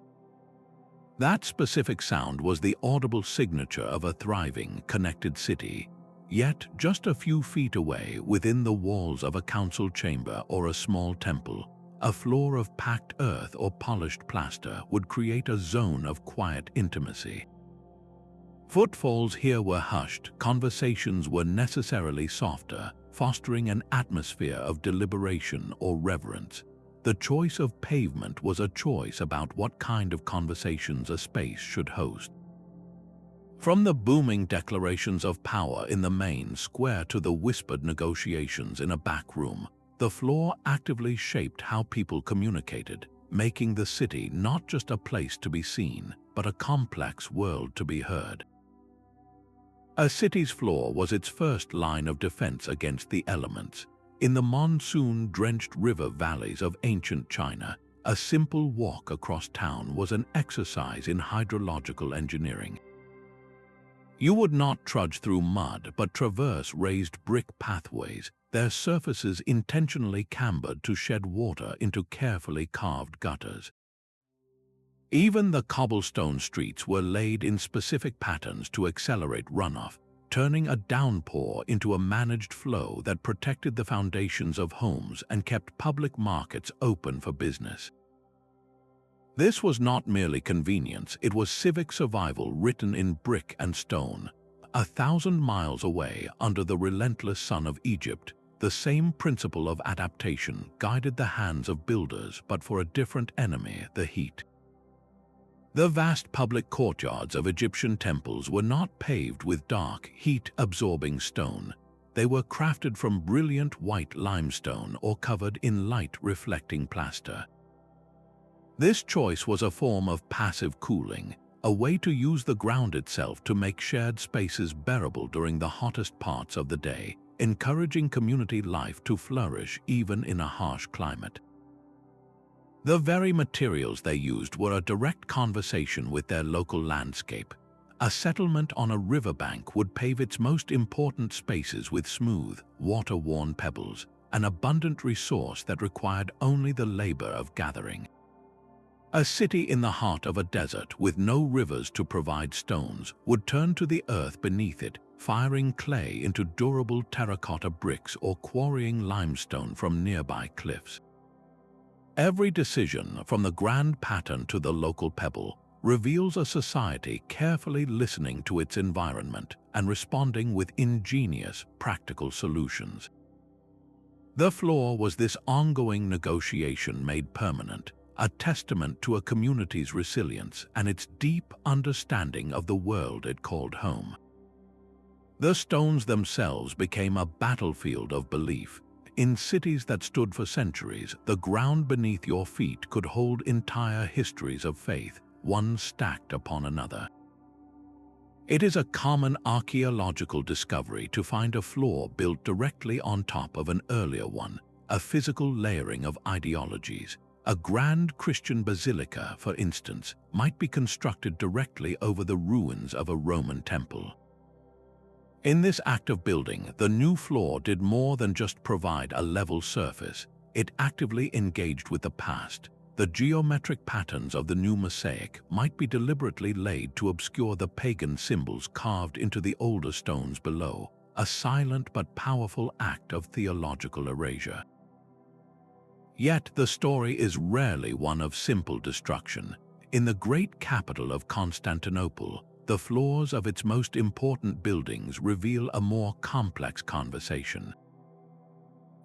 That specific sound was the audible signature of a thriving, connected city. Yet, just a few feet away, within the walls of a council chamber or a small temple, a floor of packed earth or polished plaster would create a zone of quiet intimacy. Footfalls here were hushed, conversations were necessarily softer, fostering an atmosphere of deliberation or reverence. The choice of pavement was a choice about what kind of conversations a space should host. From the booming declarations of power in the main square to the whispered negotiations in a back room, the floor actively shaped how people communicated, making the city not just a place to be seen, but a complex world to be heard. A city's floor was its first line of defense against the elements. In the monsoon-drenched river valleys of ancient China, a simple walk across town was an exercise in hydrological engineering. You would not trudge through mud but traverse raised brick pathways, their surfaces intentionally cambered to shed water into carefully carved gutters. Even the cobblestone streets were laid in specific patterns to accelerate runoff, turning a downpour into a managed flow that protected the foundations of homes and kept public markets open for business. This was not merely convenience, it was civic survival written in brick and stone. 1,000 miles away, under the relentless sun of Egypt, the same principle of adaptation guided the hands of builders, but for a different enemy, the heat. The vast public courtyards of Egyptian temples were not paved with dark, heat-absorbing stone. They were crafted from brilliant white limestone or covered in light-reflecting plaster. This choice was a form of passive cooling, a way to use the ground itself to make shared spaces bearable during the hottest parts of the day, encouraging community life to flourish even in a harsh climate. The very materials they used were a direct conversation with their local landscape. A settlement on a riverbank would pave its most important spaces with smooth, water-worn pebbles, an abundant resource that required only the labor of gathering. A city in the heart of a desert with no rivers to provide stones would turn to the earth beneath it, firing clay into durable terracotta bricks or quarrying limestone from nearby cliffs. Every decision, from the grand pattern to the local pebble, reveals a society carefully listening to its environment and responding with ingenious, practical solutions. The floor was this ongoing negotiation made permanent, a testament to a community's resilience and its deep understanding of the world it called home. The stones themselves became a battlefield of belief. In cities that stood for centuries, the ground beneath your feet could hold entire histories of faith, one stacked upon another. It is a common archaeological discovery to find a floor built directly on top of an earlier one, a physical layering of ideologies. A grand Christian basilica, for instance, might be constructed directly over the ruins of a Roman temple. In this act of building, the new floor did more than just provide a level surface. It actively engaged with the past. The geometric patterns of the new mosaic might be deliberately laid to obscure the pagan symbols carved into the older stones below, a silent but powerful act of theological erasure. Yet the story is rarely one of simple destruction. In the great capital of Constantinople, the floors of its most important buildings reveal a more complex conversation.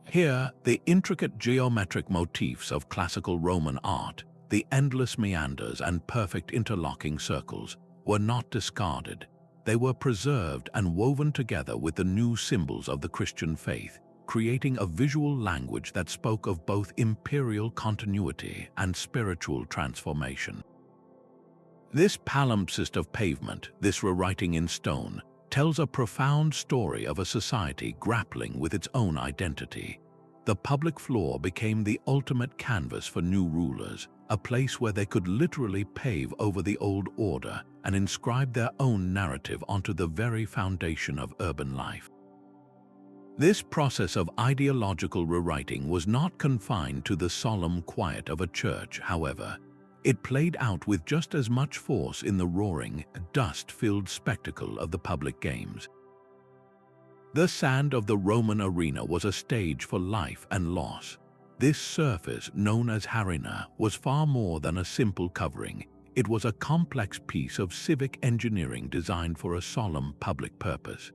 Here, the intricate geometric motifs of classical Roman art, the endless meanders and perfect interlocking circles, were not discarded. they were preserved and woven together with the new symbols of the Christian faith, creating a visual language that spoke of both imperial continuity and spiritual transformation. This palimpsest of pavement, this rewriting in stone, tells a profound story of a society grappling with its own identity. The public floor became the ultimate canvas for new rulers, a place where they could literally pave over the old order and inscribe their own narrative onto the very foundation of urban life. This process of ideological rewriting was not confined to the solemn quiet of a church, however. It played out with just as much force in the roaring, dust-filled spectacle of the public games. The sand of the Roman arena was a stage for life and loss. This surface, known as harina, was far more than a simple covering. It was a complex piece of civic engineering designed for a solemn public purpose.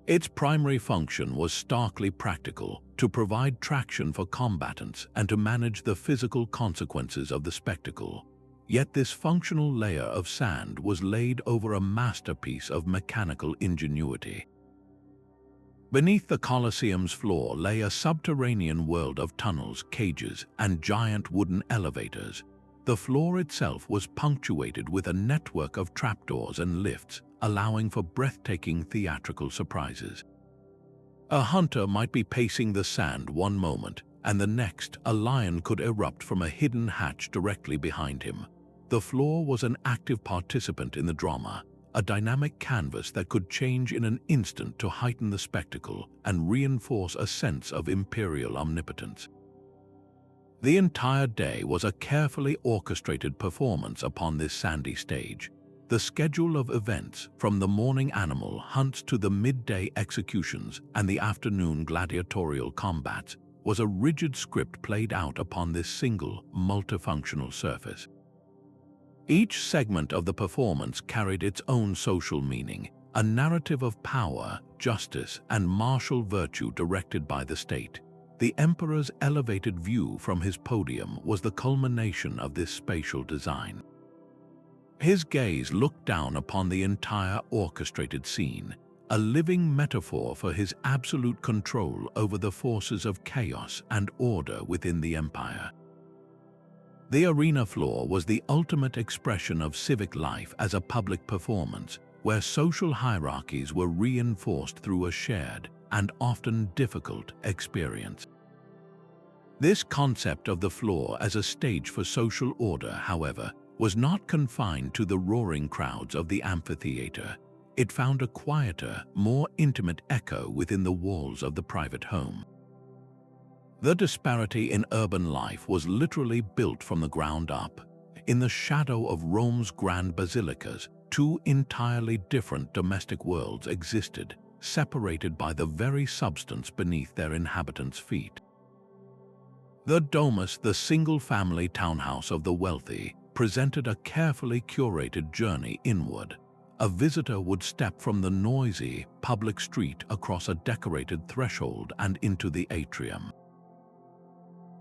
Its primary function was starkly practical, to provide traction for combatants and to manage the physical consequences of the spectacle. Yet this functional layer of sand was laid over a masterpiece of mechanical ingenuity. Beneath the Colosseum's floor lay a subterranean world of tunnels, cages, and giant wooden elevators. The floor itself was punctuated with a network of trapdoors and lifts, allowing for breathtaking theatrical surprises. A hunter might be pacing the sand one moment, and the next a lion could erupt from a hidden hatch directly behind him. The floor was an active participant in the drama, a dynamic canvas that could change in an instant to heighten the spectacle and reinforce a sense of imperial omnipotence. The entire day was a carefully orchestrated performance upon this sandy stage. The schedule of events, from the morning animal hunts to the midday executions and the afternoon gladiatorial combats, was a rigid script played out upon this single, multifunctional surface. Each segment of the performance carried its own social meaning, a narrative of power, justice, and martial virtue directed by the state. The emperor's elevated view from his podium was the culmination of this spatial design. His gaze looked down upon the entire orchestrated scene, a living metaphor for his absolute control over the forces of chaos and order within the empire. The arena floor was the ultimate expression of civic life as a public performance, where social hierarchies were reinforced through a shared and often difficult experience. This concept of the floor as a stage for social order, however, was not confined to the roaring crowds of the amphitheater. It found a quieter, more intimate echo within the walls of the private home. The disparity in urban life was literally built from the ground up. In the shadow of Rome's grand basilicas, two entirely different domestic worlds existed, separated by the very substance beneath their inhabitants' feet. The domus, the single-family townhouse of the wealthy, presented a carefully curated journey inward. A visitor would step from the noisy, public street across a decorated threshold and into the atrium.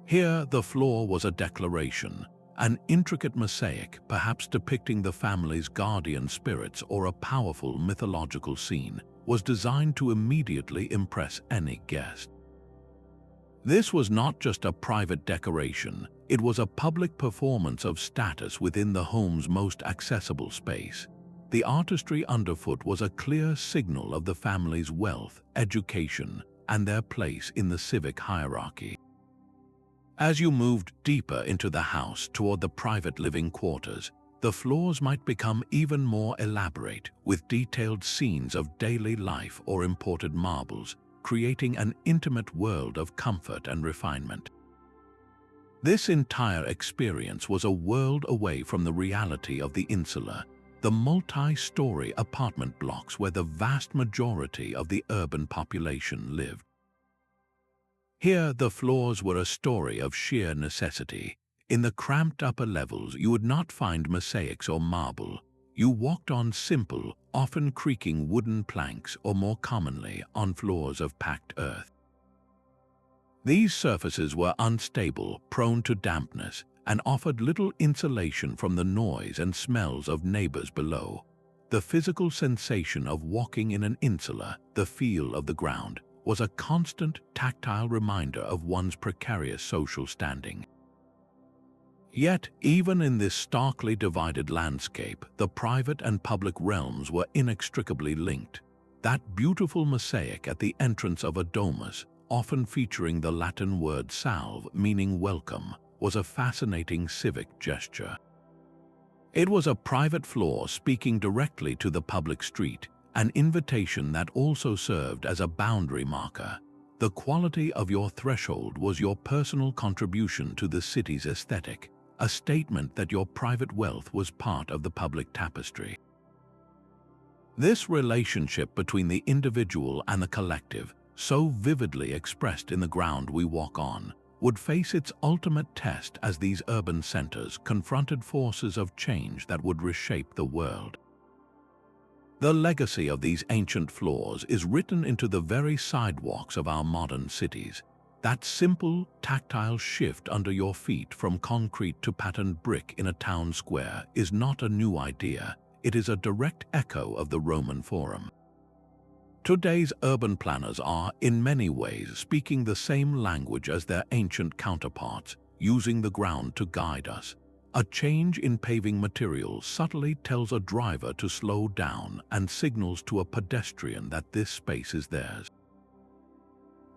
Here, the floor was a declaration, an intricate mosaic, perhaps depicting the family's guardian spirits or a powerful mythological scene, was designed to immediately impress any guest. This was not just a private decoration, it was a public performance of status within the home's most accessible space. The artistry underfoot was a clear signal of the family's wealth, education, and their place in the civic hierarchy. As you moved deeper into the house toward the private living quarters, the floors might become even more elaborate, with detailed scenes of daily life or imported marbles, creating an intimate world of comfort and refinement. This entire experience was a world away from the reality of the insula, the multi-story apartment blocks where the vast majority of the urban population lived. Here, the floors were a story of sheer necessity. In the cramped upper levels, you would not find mosaics or marble. You walked on simple, often creaking wooden planks, or more commonly, on floors of packed earth. These surfaces were unstable, prone to dampness, and offered little insulation from the noise and smells of neighbors below. The physical sensation of walking in an insula, the feel of the ground, was a constant, tactile reminder of one's precarious social standing. Yet, even in this starkly divided landscape, the private and public realms were inextricably linked. That beautiful mosaic at the entrance of a domus, often featuring the Latin word salve, meaning welcome, was a fascinating civic gesture. It was a private floor speaking directly to the public street, an invitation that also served as a boundary marker. The quality of your threshold was your personal contribution to the city's aesthetic, a statement that your private wealth was part of the public tapestry. This relationship between the individual and the collective, so vividly expressed in the ground we walk on, would face its ultimate test as these urban centers confronted forces of change that would reshape the world. The legacy of these ancient floors is written into the very sidewalks of our modern cities. That simple, tactile shift under your feet from concrete to patterned brick in a town square is not a new idea. It is a direct echo of the Roman Forum. Today's urban planners are, in many ways, speaking the same language as their ancient counterparts, using the ground to guide us. A change in paving materials subtly tells a driver to slow down and signals to a pedestrian that this space is theirs.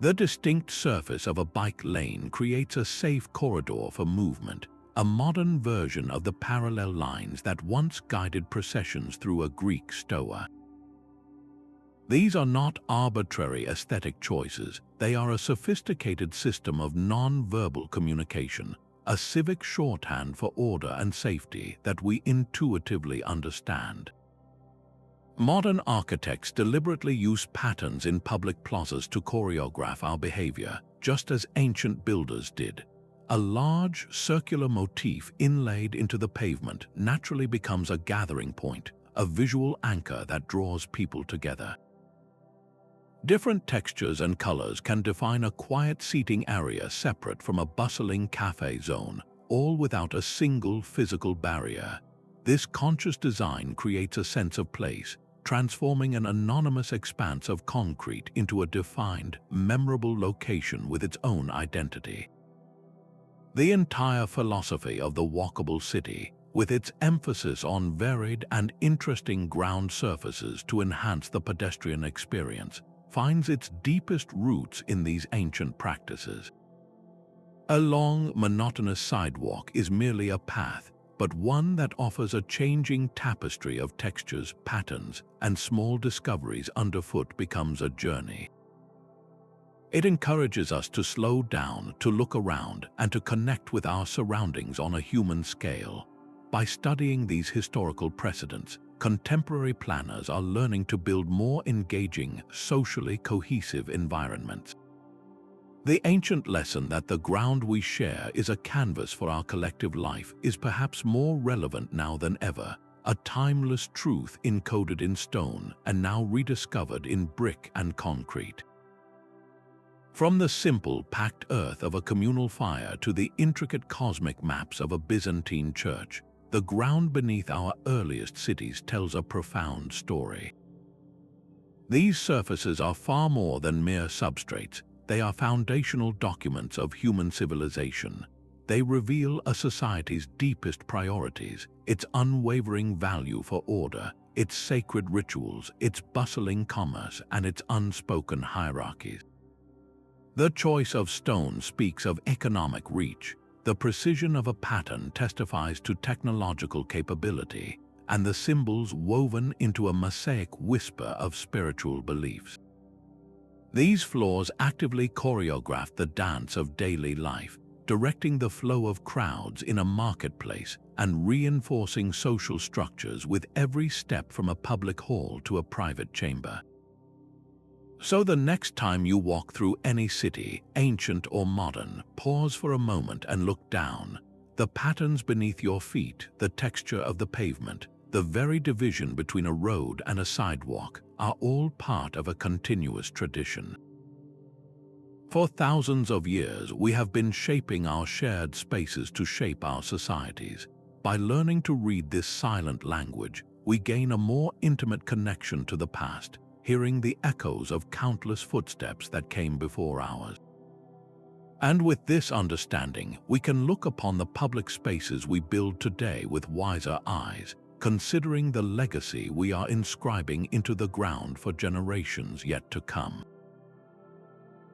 The distinct surface of a bike lane creates a safe corridor for movement, a modern version of the parallel lines that once guided processions through a Greek stoa. These are not arbitrary aesthetic choices, they are a sophisticated system of non-verbal communication, a civic shorthand for order and safety that we intuitively understand. Modern architects deliberately use patterns in public plazas to choreograph our behavior, just as ancient builders did. A large, circular motif inlaid into the pavement naturally becomes a gathering point, a visual anchor that draws people together. Different textures and colors can define a quiet seating area separate from a bustling cafe zone, all without a single physical barrier. This conscious design creates a sense of place, transforming an anonymous expanse of concrete into a defined, memorable location with its own identity. The entire philosophy of the walkable city, with its emphasis on varied and interesting ground surfaces to enhance the pedestrian experience, finds its deepest roots in these ancient practices. A long, monotonous sidewalk is merely a path, but one that offers a changing tapestry of textures, patterns, and small discoveries underfoot becomes a journey. It encourages us to slow down, to look around, and to connect with our surroundings on a human scale. By studying these historical precedents, contemporary planners are learning to build more engaging, socially cohesive environments. The ancient lesson that the ground we share is a canvas for our collective life is perhaps more relevant now than ever, a timeless truth encoded in stone and now rediscovered in brick and concrete. From the simple, packed earth of a communal fire to the intricate cosmic maps of a Byzantine church, the ground beneath our earliest cities tells a profound story. These surfaces are far more than mere substrates. They are foundational documents of human civilization. They reveal a society's deepest priorities, its unwavering value for order, its sacred rituals, its bustling commerce, and its unspoken hierarchies. The choice of stone speaks of economic reach. The precision of a pattern testifies to technological capability, and the symbols woven into a mosaic whisper of spiritual beliefs. These floors actively choreograph the dance of daily life, directing the flow of crowds in a marketplace and reinforcing social structures with every step from a public hall to a private chamber. So the next time you walk through any city, ancient or modern, pause for a moment and look down. The patterns beneath your feet, the texture of the pavement, the very division between a road and a sidewalk are all part of a continuous tradition. For thousands of years, we have been shaping our shared spaces to shape our societies. By learning to read this silent language, we gain a more intimate connection to the past, hearing the echoes of countless footsteps that came before ours. And with this understanding, we can look upon the public spaces we build today with wiser eyes, considering the legacy we are inscribing into the ground for generations yet to come.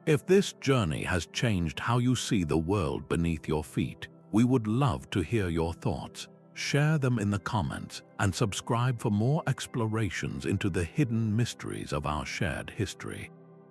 If this journey has changed how you see the world beneath your feet, we would love to hear your thoughts. Share them in the comments and subscribe for more explorations into the hidden mysteries of our shared history.